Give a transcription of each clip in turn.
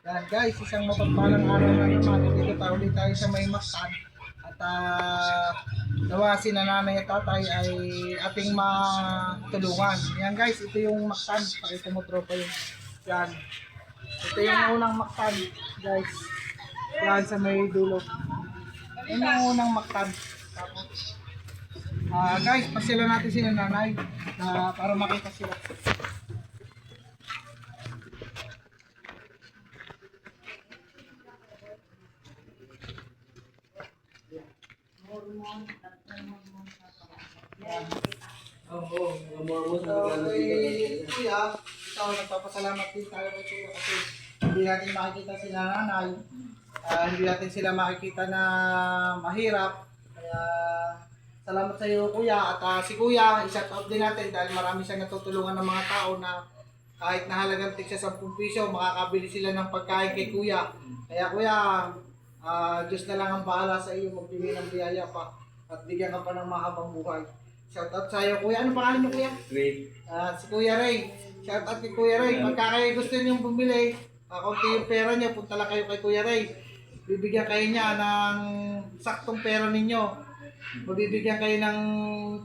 Yan guys, isang mapagpalang araw na naman. Dito tayo ulit tayo sa may Mactan. At nawa si nanay at tatay ay ating matulungan. Yan guys, ito yung Mactan. Pakita mo tropa yun. Yan. Ito yung unang Mactan guys. Yan sa may dulo. Yan yung unang Mactan. Tapos, guys, pasila natin si nanay para makita sila. Kuya, ito nagpapasalamat din tayo kay Kuya kasi hindi natin makikita sila nanay, hindi natin sila makikita na mahirap. Kaya salamat sa iyo Kuya at si Kuya, i-shout out din natin dahil marami siyang natutulungan ng mga tao na kahit na halagang tig sa 10 piso, makakabili sila ng pagkain kay Kuya. Kaya Kuya, Diyos na lang ang bahala sa iyo, magbigay ng biyaya pa at bigyan ka pa ng mahabang buhay. Shout out sa iyo Kuya. Ano pangalan niyo Kuya? Ray. Si Kuya Ray. Shout out kay Kuya Ray. Pagka kayo gusto niyong bumili, kaunti yung pera niyo, punta lang kayo kay Kuya Ray. Bibigyan kayo niya ng saktong pera ninyo. Mabibigyan kayo ng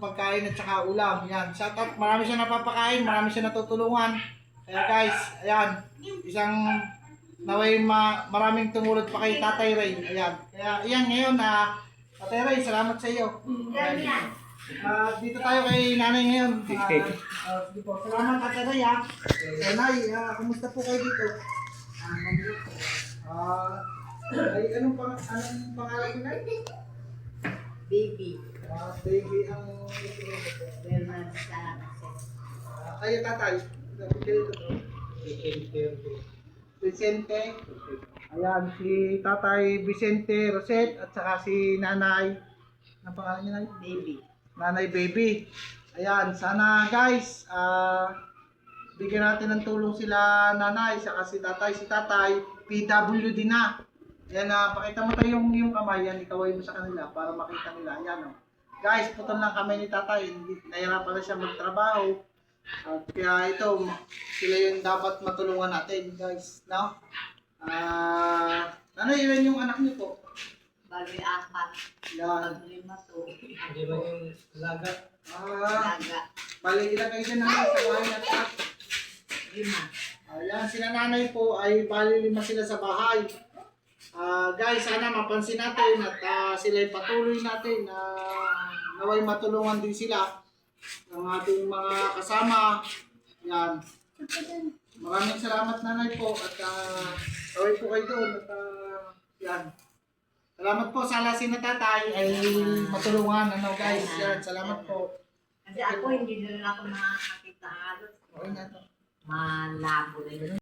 pagkain at saka ulam. Yan. Shout out. Marami siya napapakain, marami siya natutulungan. Kaya guys, ayan. Isang naway maraming tumulad pa kay Tatay Ray. Ayan. Kaya ayan ngayon Tatay Ray, salamat sa iyo. Dito tayo kay nanay ngayon. Sige po. Salamat Tatay Ray ha. Nanay, kumusta po kayo dito? Ay, anong pangalan mo na? Baby. Baby ang Bernard Saracen. kayo tatay. Vicente. Ayan, si Tatay Vicente Roset at saka si Nanay. Ang pangalan niya, Nay? Baby. Nanay Baby. Ayan, sana guys, bigyan natin ng tulong sila nanay, saka si tatay. Si tatay, PWD na. Ayan, pakita mo tayo yung kamay, yan, ikaway mo sa kanila para makita nila. Ayan, guys, putol lang kamay ni tatay, nahirapan na siya magtrabaho. At kaya ito, sila yung dapat matulungan natin, guys. No? Nanay, ilan yung anak niyo po? Bali 4. Yan. 5 to. Hindi ba yung laga? Laga. Bali, ilan kayo siya nanay sa bahay na taas? 5. Ayan, sila nanay po ay bali 5 sila sa bahay. Guys, sana mapansin natin at sila ay patuloy natin na naway matulungan din sila ng ating mga kasama. Yan. Maraming salamat nanay po at naway po kayo doon at yan. Salamat po sa lasin na tatay ay matulungan. Ano guys, yan. Salamat po. Kasi ako hindi na ako makakakita halos. Okay na to. Malabo rin.